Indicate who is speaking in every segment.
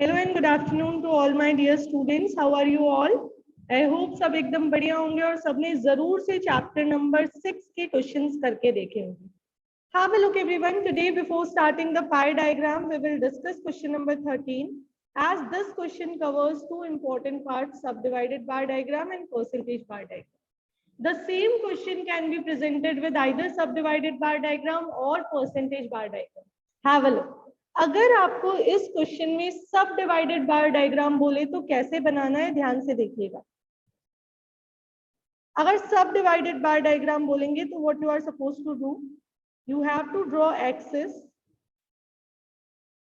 Speaker 1: Hello and good afternoon to all my dear students, how are you all? I hope सब एकदम बढ़िया होंगे और सबने जरूर से चैप्टर नंबर 6 के क्वेश्चंस करके देखे होंगे. Have a look everyone. Today before starting the pie diagram, we will discuss question number 13 as this question covers two important parts, subdivided bar diagram and percentage bar diagram. The same question can be presented with either subdivided bar diagram or percentage bar diagram. Have a look. अगर आपको इस question में सब divided बार diagram बोले तो कैसे बनाना है, ध्यान से देखिएगा. अगर सब डिवाइडेड बार डायग्राम बोलेंगे तो what you are suppose to do, you have to draw axis.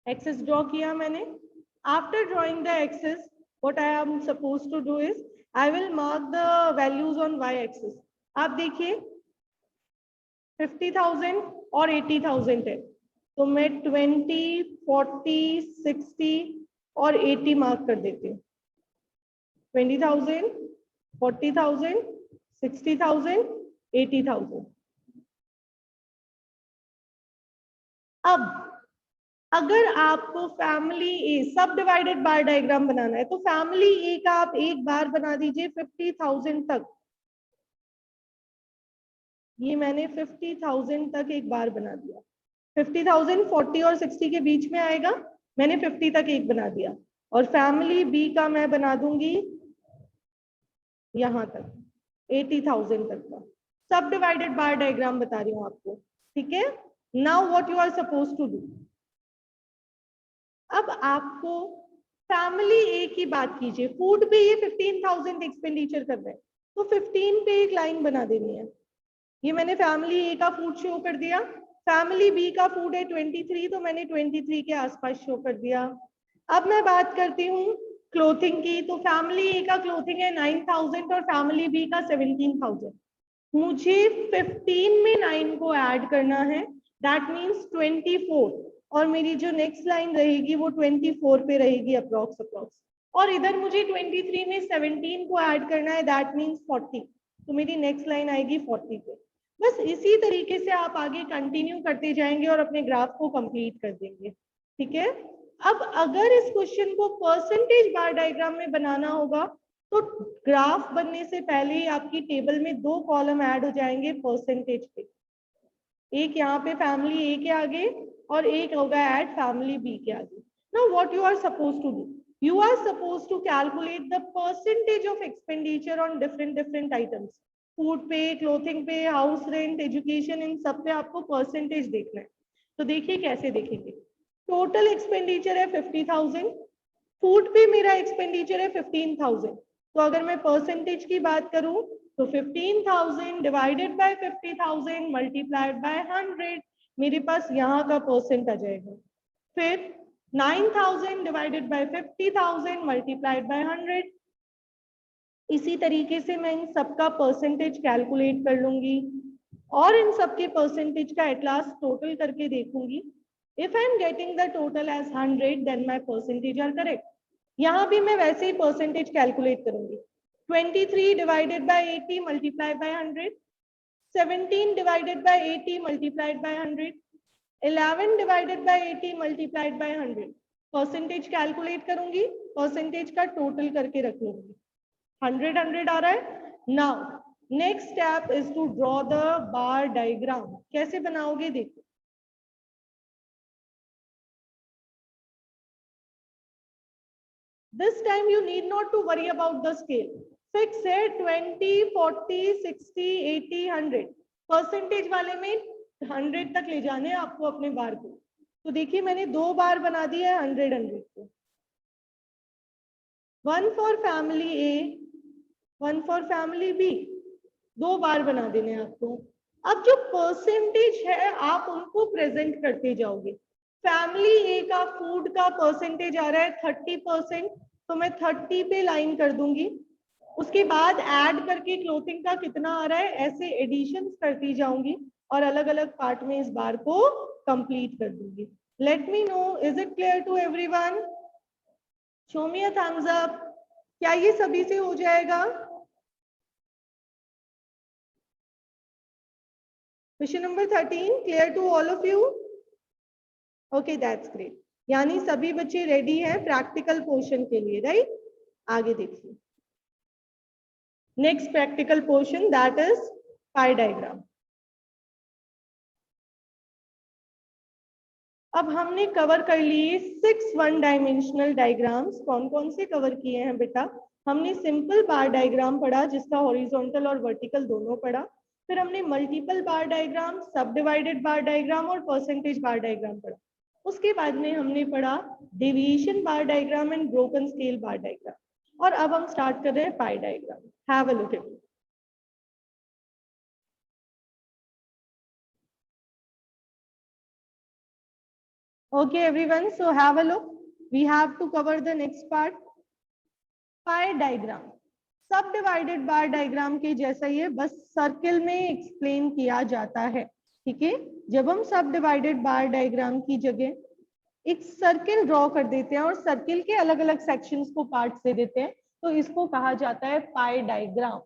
Speaker 1: Axis draw किया मैंने. After drawing the axis what I am suppose to do is I will mark the values on Y axis. आप देखिए 50,000 और 80,000 है, तो मैं 20, 40, 60 और 80 mark कर देती हूँ. 20,000, 40,000, 60,000, 80,000. अब अगर आपको फैमिली ए सब डिवाइडेड बार डायग्राम बनाना है तो फैमिली ए का आप एक बार बना दीजिए 50,000 तक. ये मैंने 50,000 तक एक बार बना दिया. 50,000 40 और 60 के बीच में आएगा, मैंने 50 तक एक बना दिया. और फैमिली बी का मैं बना दूंगी यहां तक 80,000 तक का. सब डिवाइडेड बार डायग्राम बता रही हूँ आपको, ठीक है. Now what you are suppose to do, अब आपको फैमिली ए की बात कीजिए. फूड पे ये 15,000 एक्सपेंडिचर कर रहे हैं तो 15 पे एक लाइन बना देनी है. ये मैंने फैमिली ए का फूड शो कर दिया. फैमिली बी का फूड है 23, तो मैंने 23 के आसपास शो कर दिया. अब मैं बात करती हूँ क्लोथिंग की, तो फैमिली ए का क्लोथिंग है 9,000 और फैमिली बी का 17,000. मुझे 15 में 9 को ऐड करना है, दैट मीन्स 24. और मेरी जो नेक्स्ट लाइन रहेगी वो 24 पे रहेगी अप्रोक्स. और इधर मुझे 23 में 17 को ऐड करना है, दैट मीन्स 40. तो मेरी नेक्स्ट लाइन आएगी 40 पे. बस इसी तरीके से आप आगे कंटिन्यू करते जाएंगे और अपने ग्राफ को कंप्लीट कर देंगे, ठीक है. अब अगर इस क्वेश्चन को परसेंटेज बार डायग्राम में बनाना होगा तो ग्राफ बनने से पहले ही आपकी टेबल में 2 कॉलम ऐड हो जाएंगे परसेंटेज पे. एक यहाँ पे फैमिली ए के आगे और एक होगा ऐड फैमिली बी के आगे. Now what you are suppose to do, you are supposed to calculate the percentage of expenditure on different items. Food पे, क्लोथिंग पे, हाउस रेंट, एजुकेशन, इन सब पे आपको परसेंटेज देखना है. तो देखिए कैसे देखेंगे. टोटल एक्सपेंडिचर है 50,000, फूड पे मेरा एक्सपेंडिचर है 15,000. तो अगर मैं परसेंटेज की बात करूं तो 15,000 डिवाइडेड बाय 50,000 मल्टीप्लाइड बाय 100, मेरे पास यहाँ का परसेंट आ जाएगा. फिर 9,000 डिवाइडेड बाय 50,000 मल्टीप्लाइड बाय 100. इसी तरीके से मैं इन सबका परसेंटेज कैलकुलेट कर लूंगी और इन सबके परसेंटेज का एट लास्ट टोटल करके देखूंगी. If I am getting the total as 100 then my percentage are correct. यहाँ भी मैं वैसे ही परसेंटेज कैलकुलेट करूंगी. 23 divided by 80 multiplied by 100, 17 divided by 80 multiplied by 100, 11 divided by 80 multiplied by 100. Percentage calculate करूंगी, percentage का टोटल करके रख लूंगी. 100 आ रहा है. Now next step is to draw the bar diagram. कैसे बनाओगे देखो. This time you need not to worry about the scale. Fix है 20, 40, 60, 80, 100. परसेंटेज वाले में 100 तक ले जाने आपको अपने बार को. तो देखिए मैंने 2 बार बना दिया है 100 को. 1 for family A, 1 for family B. 2 bar बना देने आपको. अब जो परसेंटेज है आप उनको प्रेजेंट करते जाओगे. फैमिली ए का फूड का परसेंटेज आ रहा है 30%, तो मैं 30 पे लाइन कर दूंगी. उसके बाद ऐड करके क्लोथिंग का कितना आ रहा है, ऐसे एडिशन करती जाऊंगी और अलग अलग पार्ट में इस बार को कंप्लीट कर दूंगी. Let me know, is it clear to everyone? Show me a thumbs up. क्या ये सभी से हो जाएगा? Question number 13 clear to all of you? Okay, that's great. यानी सभी बच्चे रेडी हैं प्रैक्टिकल पोर्शन के लिए, राइट? आगे देखिए next practical portion that is pi diagram. अब हमने कवर कर लिए 6 वन डायमेंशनल डायग्राम्स। कौन कौन से कवर किए हैं बेटा? हमने सिंपल बार डायग्राम पढ़ा जिसका हॉरिजॉन्टल और वर्टिकल दोनों पढ़ा। फिर हमने मल्टीपल बार डायग्राम, सब डिवाइडेड बार डायग्राम और परसेंटेज बार डायग्राम पढ़ा। उसके बाद में हमने पढ़ा deviation bar diagram and broken scale bar diagram. और अब हम स्टार्ट कर रहे हैं पाई diagram. Have a look at it. Okay, everyone. So have a look. We have to cover the next part. Pie diagram. सब डिवाइडेड बार diagram के जैसा ही है, बस सर्किल में एक्सप्लेन किया जाता है। ठीक है, जब हम सब डिवाइडेड बार डायग्राम की जगह एक सर्किल ड्रॉ कर देते हैं और सर्किल के अलग अलग सेक्शंस को पार्ट्स दे देते हैं, तो इसको कहा जाता है पाई डायग्राम।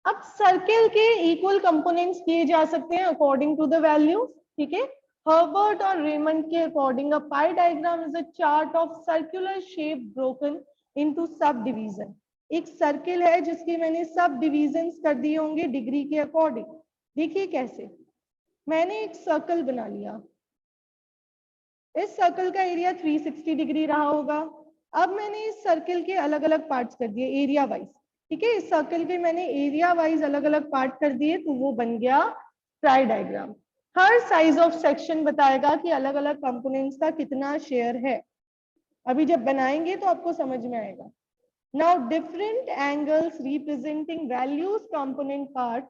Speaker 1: अब सर्किल के इक्वल कंपोनेंट्स किए जा सकते हैं अकॉर्डिंग टू द वैल्यू। ठीक है, हर्बर्ट और रेमंड के according a pi diagram is a chart of circular shape broken into sub division. एक सर्किल है जिसके मैंने सब डिविजन्स कर दिए होंगे डिग्री के अकॉर्डिंग। देखिए कैसे, मैंने एक सर्कल बना लिया, इस सर्कल का एरिया 360 डिग्री रहा होगा। अब मैंने इस सर्किल के अलग अलग पार्ट्स कर दिए एरिया वाइज। ठीक है, इस सर्किल के मैंने एरिया वाइज अलग अलग पार्ट कर दिए, तो वो बन गया try diagram. Her size of section बताएगा कि अलग अलग कंपोनेंट्स का कितना शेयर है। अभी जब बनाएंगे तो आपको समझ में आएगा। Now different angles representing values component part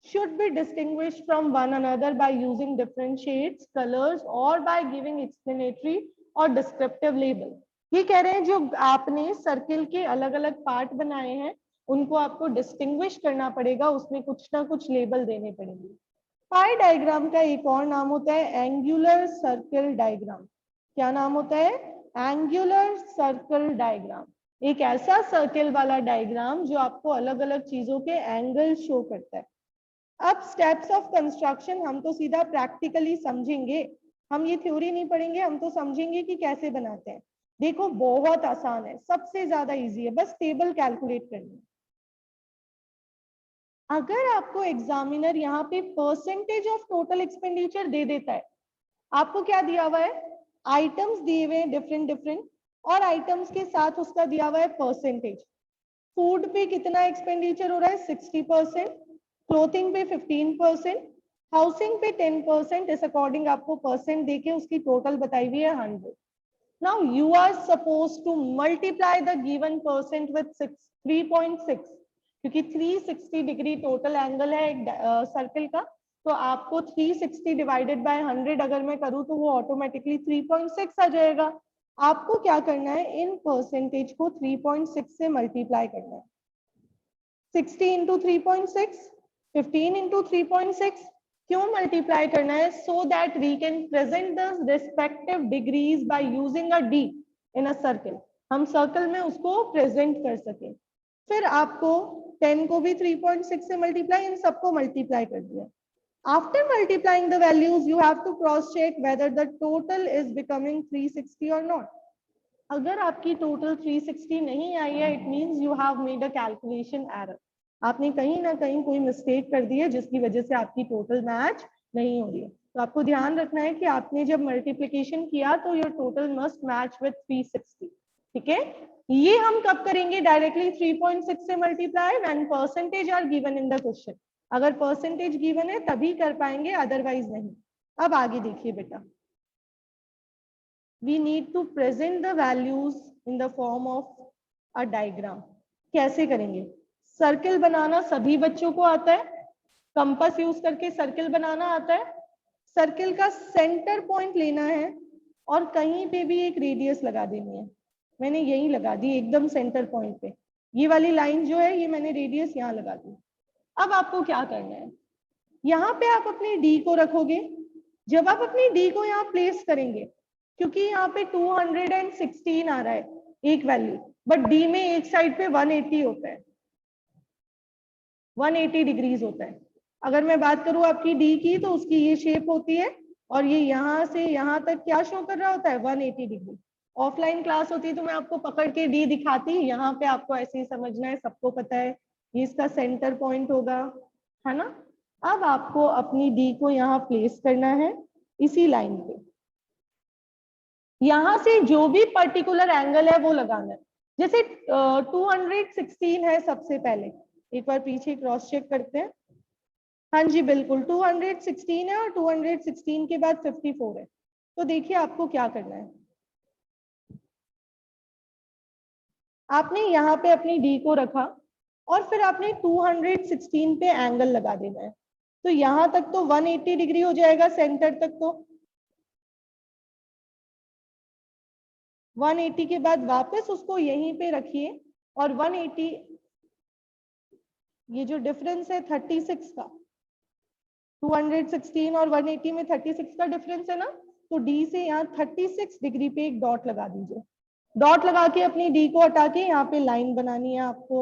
Speaker 1: should be distinguished from one another by using different shades, colors or by giving explanatory or descriptive label। ये कह रहे हैं जो आपने सर्किल के अलग अलग पार्ट बनाए हैं उनको आपको डिस्टिंग्विश करना पड़ेगा, उसमें कुछ ना कुछ लेबल देने पड़ेंगे। पाई डायग्राम का एक और नाम होता है एंगुलर सर्कल डायग्राम। क्या नाम होता है? Angular circle diagram. एक ऐसा सर्किल वाला डायग्राम जो आपको अलग अलग चीजों के एंगल शो करता है। अब स्टेप्स ऑफ कंस्ट्रक्शन हम तो सीधा प्रैक्टिकली समझेंगे, हम ये थ्योरी नहीं पढ़ेंगे, हम तो समझेंगे कि कैसे बनाते हैं। देखो बहुत आसान है, सबसे ज्यादा इजी है, बस टेबल कैलकुलेट करनी है। अगर आपको एग्जामिनर यहाँ पे परसेंटेज ऑफ टोटल एक्सपेंडिचर दे देता है, आपको क्या दिया हुआ है? आइटम्स दिए हुए हैं डिफरेंट डिफरेंट, और आइटम्स के साथ उसका दिया हुआ है परसेंटेज। फूड पे कितना एक्सपेंडिचर हो रहा है? 60%, क्लोथिंग पे 15%, हाउसिंग पे 10%। इस अकॉर्डिंग आपको परसेंट देके उसकी टोटल बताई हुई है 100। Now you are suppose to multiply the given percent with 3.6, क्योंकि 360 डिग्री टोटल एंगल है एक सर्किल का, तो आपको 360 डिवाइडेड बाय 100 अगर मैं करूँ तो वो ऑटोमेटिकली 3.6 आ जाएगा। आपको क्या करना है? इन परसेंटेज को 3.6 से मल्टीप्लाई करना है। 60 इंटू 3.6, 15 इंटू 3.6। क्यों मल्टीप्लाई करना है? So that we can present the respective degrees by using a D in a circle. हम सर्कल में उसको प्रेजेंट कर सके। फिर आपको 10 को भी 3.6 से मल्टीप्लाई, इन सबको मल्टीप्लाई कर दिया। After multiplying the values, you have to cross check whether the total is becoming 360 or not. अगर आपकी टोटल 360 नहीं आई है, it means you have made a calculation error. आपने कहीं ना कहीं कोई मिस्टेक कर दी है जिसकी वजह से आपकी टोटल मैच नहीं हो रही है। तो आपको ध्यान रखना है कि आपने जब मल्टीप्लिकेशन किया तो your total must match with 360। ठीक है, ये हम कब करेंगे? डायरेक्टली 3.6 से multiply when percentage are given in the question. अगर परसेंटेज गिवन है तभी कर पाएंगे, अदरवाइज नहीं। अब आगे देखिए बेटा, we need to present the values in the form of a diagram। कैसे करेंगे? सर्किल बनाना सभी बच्चों को आता है, कंपास यूज करके सर्किल बनाना आता है। सर्किल का सेंटर पॉइंट लेना है और कहीं पे भी एक रेडियस लगा देनी है। मैंने यही लगा दी एकदम सेंटर पॉइंट पे, ये वाली लाइन जो है ये मैंने रेडियस यहाँ लगा दी। अब आपको क्या करना है? यहाँ पे आप अपनी डी को रखोगे। जब आप अपनी डी को यहाँ प्लेस करेंगे, क्योंकि यहाँ पे 216 आ रहा है एक वैल्यू, बट डी में एक साइड पे 180 होता है, 180 डिग्रीज होता है। अगर मैं बात करूं आपकी डी की तो उसकी ये शेप होती है और ये यहाँ से यहाँ तक क्या शो कर रहा होता है 180 डिग्री। ऑफलाइन क्लास होती तो मैं आपको पकड़ के डी दिखाती, यहाँ पे आपको ऐसे ही समझना है, सबको पता है ये इसका सेंटर पॉइंट होगा, है ना। अब आपको अपनी डी को यहाँ प्लेस करना है इसी लाइन पे, यहां से जो भी पर्टिकुलर एंगल है वो लगाना है। जैसे 216 है सबसे पहले, एक बार पीछे क्रॉस चेक करते हैं। हाँ जी बिल्कुल 216 है और 216 के बाद 54 है। तो देखिए आपको क्या करना है, आपने यहाँ पे अपनी डी को रखा और फिर आपने 216 पे एंगल लगा देना है। तो यहां तक तो 180 डिग्री हो जाएगा, सेंटर तक तो 180 के बाद वापस उसको यहीं पे रखिए और 180, ये जो डिफरेंस है 36 का, 216 और 180 में 36 का डिफरेंस है ना, तो डी से यहाँ 36 डिग्री पे एक डॉट लगा दीजिए। डॉट लगा के अपनी डी को हटा के यहाँ पे लाइन बनानी है आपको।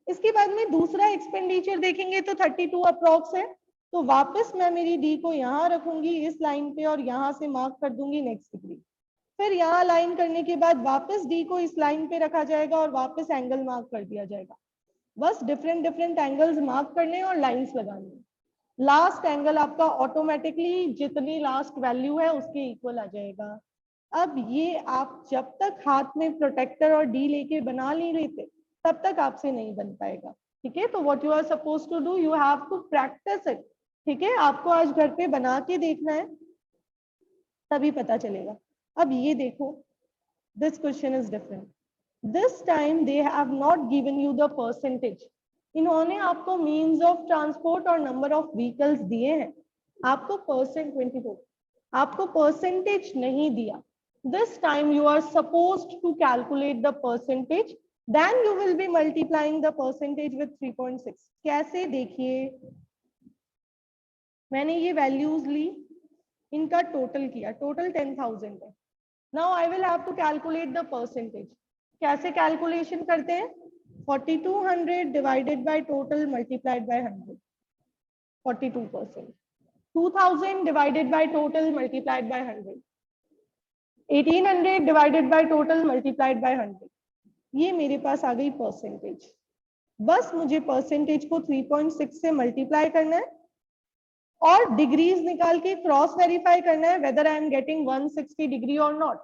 Speaker 1: इसके बाद में दूसरा एक्सपेंडिचर देखेंगे तो 32 अप्रॉक्स है, तो वापस मैं मेरी डी को यहाँ रखूंगी इस लाइन पे और यहाँ से मार्क कर दूंगी नेक्स्ट डिग्री। फिर यहाँ लाइन करने के बाद वापस डी को इस लाइन पे रखा जाएगा और वापस एंगल मार्क कर दिया जाएगा। बस डिफरेंट डिफरेंट एंगल्स मार्क करने और लाइंस लगानी। लास्ट एंगल आपका ऑटोमेटिकली जितनी लास्ट वैल्यू है उसके इक्वल आ जाएगा। अब ये आप जब तक हाथ में प्रोटेक्टर और डी लेके बना नहीं लेते तब तक आपसे नहीं बन पाएगा। ठीक है, तो what you are suppose to do, you have to practice it. ठीक है, आपको आज घर पे बना के देखना है तभी पता चलेगा। अब ये देखो, this question is different, this time they have not given you the percentage. इन्होंने आपको मीन्स ऑफ ट्रांसपोर्ट और नंबर ऑफ व्हीकल्स दिए हैं, आपको परसेंट 24, आपको परसेंटेज नहीं दिया। This time you are supposed to calculate the percentage, then you will be multiplying the percentage with 3.6। कैसे, देखिए मैंने ये वैल्यूज ली, इनका टोटल किया, टोटल 10,000 है। Now I will have to calculate the percentage. कैसे कैलकुलेशन करते हैं, 4200 divided by total multiplied by 100, 42%। 2000 divided by total multiplied by 100, 1800 divided by total multiplied by 100। ये मेरे पास आ गई परसेंटेज। बस मुझे परसेंटेज को 3.6 से मल्टीप्लाई करना है और डिग्रीज निकाल के क्रॉस वेरीफाई करना है whether I am getting 160 degree और नॉट।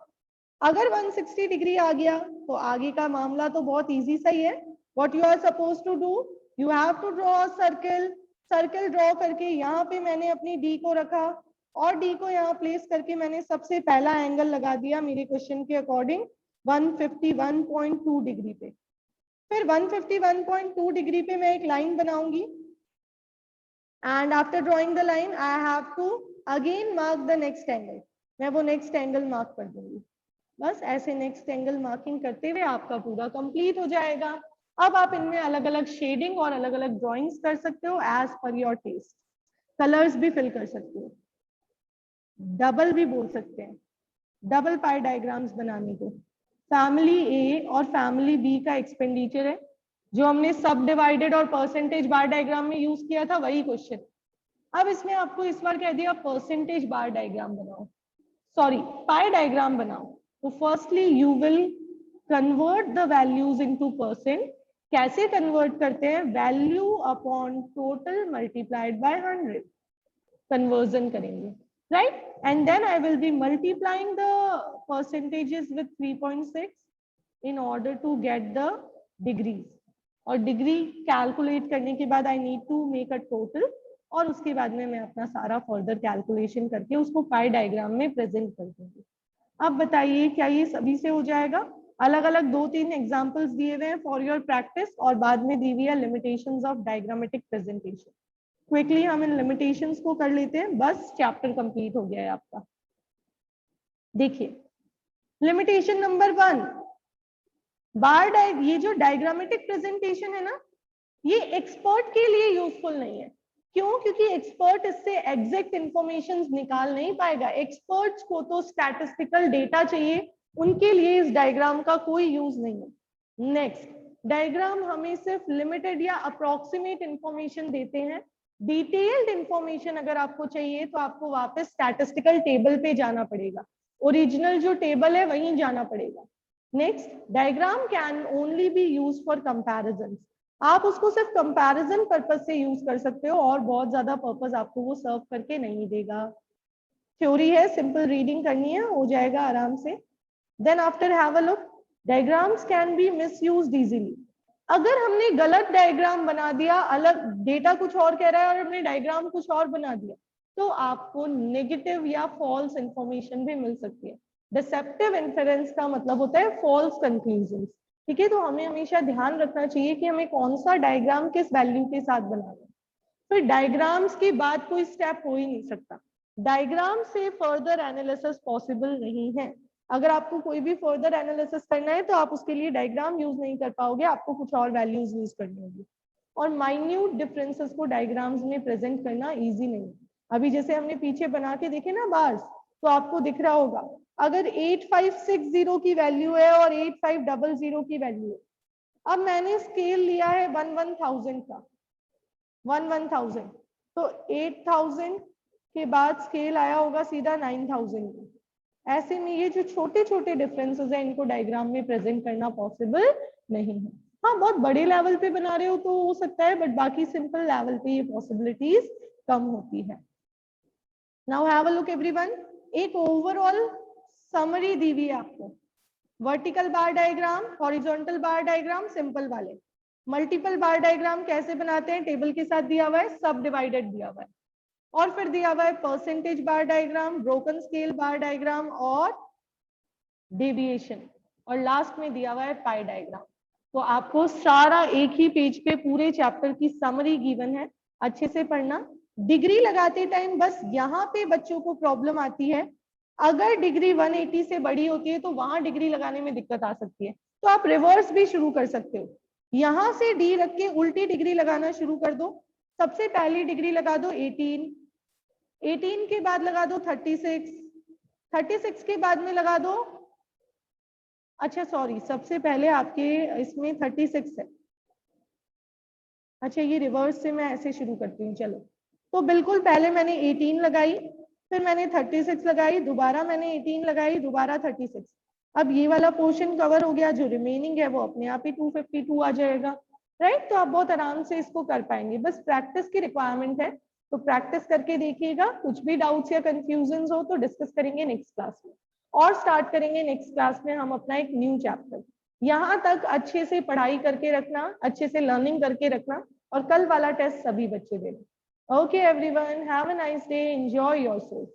Speaker 1: अगर 160 डिग्री आ गया तो आगे का मामला तो बहुत इजी सही है। What you are suppose to do, you have to draw a circle. Circle draw करके यहाँ पे मैंने अपनी डी को रखा और डी को यहाँ प्लेस करके मैंने सबसे पहला एंगल लगा दिया मेरे क्वेश्चन के अकॉर्डिंग 151.2 डिग्री पे। फिर 151.2 डिग्री पे मैं एक लाइन बनाऊंगी and after drawing the line I have to again mark the next angle। मैं वो नेक्स्ट एंगल मार्क कर दूंगी। बस ऐसे नेक्स्ट एंगल मार्किंग करते हुए आपका पूरा कंप्लीट हो जाएगा। अब आप इनमें अलग अलग शेडिंग और अलग अलग ड्राइंग्स कर सकते हो as per your taste. Colours भी फिल कर सकते हो, डबल भी बोल सकते हैं, डबल पाई डायग्राम्स बनाने को। फैमिली ए और फैमिली बी का एक्सपेंडिचर है जो हमने सब डिवाइडेड और परसेंटेज बार डायग्राम में यूज किया था, वही क्वेश्चन। अब इसमें आपको इस बार कह दिया परसेंटेज बार डायग्राम बनाओ, सॉरी पाई डायग्राम बनाओ। तो firstly you will convert the values into percent. कैसे कन्वर्ट करते हैं, value upon total multiplied by 100 conversion करेंगे, right. And then I will be multiplying the percentages with 3.6 in order to get the degrees। और degree calculate करने के बाद I need to make a total और उसके बाद में मैं अपना सारा फर्दर कैलकुलेशन करके उसको पाई डायग्राम में प्रेजेंट कर दूंगी। अब बताइए क्या ये सभी से हो जाएगा। अलग अलग 2-3 एग्जांपल्स दिए हुए हैं फॉर योर प्रैक्टिस और बाद में दी हुई है limitations of diagrammatic presentation. Quickly हम इन लिमिटेशंस को कर लेते हैं, बस चैप्टर कंप्लीट हो गया है आपका। देखिए लिमिटेशन नंबर 1, बार ये जो डायग्रामेटिक प्रेजेंटेशन है ना, ये एक्सपर्ट के लिए यूजफुल नहीं है। क्यों, क्योंकि एक्सपर्ट इससे एग्जैक्ट इंफॉर्मेशन निकाल नहीं पाएगा। एक्सपर्ट्स को तो स्टैटिस्टिकल डेटा चाहिए, उनके लिए इस डायग्राम का कोई यूज नहीं है। नेक्स्ट, डायग्राम हमें सिर्फ लिमिटेड या अप्रोक्सीमेट इंफॉर्मेशन देते हैं, डिटेल्ड इंफॉर्मेशन अगर आपको चाहिए तो आपको वापस स्टैटिस्टिकल टेबल पे जाना पड़ेगा, ओरिजिनल जो टेबल है वहीं जाना पड़ेगा। Next, diagram can only B use for comparison. आप उसको सिर्फ कंपैरिजन पर्पस से यूज कर सकते हो और बहुत ज्यादा पर्पस आपको वो सर्व करके नहीं देगा। थ्योरी है, सिंपल रीडिंग करनी है, हो जाएगा आराम से। Then after have a look, diagrams can be misused easily. अगर हमने गलत डायग्राम बना दिया, अलग डेटा कुछ और कह रहा है और हमने डायग्राम कुछ और बना दिया, तो आपको नेगेटिव या फॉल्स इंफॉर्मेशन भी मिल सकती है। डिसेप्टिव इन्फेरेंस का मतलब होता है फॉल्स कंक्लूजन। ठीक है, तो हमें हमेशा ध्यान रखना चाहिए कि हमें कौन सा डायग्राम किस वैल्यू के साथ बनाना है। फिर डायग्राम्स के बाद कोई स्टेप हो ही नहीं सकता, डायग्राम से फर्दर एनालिसिस पॉसिबल नहीं है। अगर आपको कोई भी फर्दर एनालिसिस करना है तो आप उसके लिए डायग्राम यूज नहीं कर पाओगे, आपको कुछ और वैल्यूज यूज करनी होगी। और माइन्यूट डिफरेंसेस को डायग्राम्स में प्रेजेंट करना इजी नहीं है। अभी जैसे हमने पीछे बना के देखे ना बार्स, तो आपको दिख रहा होगा अगर 8560 की वैल्यू है और 8500 की वैल्यू है, अब मैंने स्केल लिया है 1000 का, 1000, तो 8000 के बाद स्केल आया होगा सीधा 9000। ऐसे में ये जो छोटे छोटे डिफरेंसेस हैं इनको डायग्राम में प्रेजेंट करना पॉसिबल नहीं है। हाँ, बहुत बड़े लेवल पे बना रहे हो तो हो सकता है, बट बाकी सिंपल लेवल पे ये पॉसिबिलिटीज कम होती है। Now have a look everyone, एक ओवरऑल समरी दी हुई है आपको। वर्टिकल बार डायग्राम, हॉरिजॉन्टल बार डायग्राम, सिंपल वाले। मल्टीपल बार डायग्राम कैसे बनाते हैं, टेबल के साथ दिया हुआ है, सब डिवाइडेड दिया हुआ है। और फिर दिया हुआ है percentage bar diagram, broken scale बार डायग्राम और डेविएशन, और लास्ट में दिया हुआ है पाई डायग्राम। तो आपको सारा एक ही पेज पे पूरे चैप्टर की समरी गिवन है, अच्छे से पढ़ना। डिग्री लगाते टाइम बस यहाँ पे बच्चों को प्रॉब्लम आती है, अगर डिग्री 180 से बड़ी होती है तो वहां डिग्री लगाने में दिक्कत आ सकती है। तो आप रिवर्स भी शुरू कर सकते हो, यहां से डी रख के उल्टी डिग्री लगाना शुरू कर दो। सबसे पहली डिग्री लगा दो 18, 18 के बाद लगा दो 36, 36 के बाद में लगा दो, अच्छा सॉरी, सबसे पहले आपके इसमें 36 है, अच्छा ये रिवर्स से मैं ऐसे शुरू करती हूँ। चलो, तो बिल्कुल पहले मैंने 18 लगाई, फिर मैंने 36 लगाई, दोबारा मैंने 18 लगाई, दोबारा 36। अब ये वाला पोर्शन कवर हो गया, जो रिमेनिंग है वो अपने आप ही 252 आ जाएगा, राइट। तो आप बहुत आराम से इसको कर पाएंगे, बस प्रैक्टिस की रिक्वायरमेंट है, तो प्रैक्टिस करके देखिएगा। कुछ भी डाउट्स या कंफ्यूजन हो तो डिस्कस करेंगे नेक्स्ट क्लास में, और स्टार्ट करेंगे नेक्स्ट क्लास में हम अपना एक न्यू चैप्टर। यहाँ तक अच्छे से पढ़ाई करके रखना, अच्छे से लर्निंग करके रखना, और कल वाला टेस्ट सभी बच्चे देना। Okay everyone, have a nice day, enjoy yourself.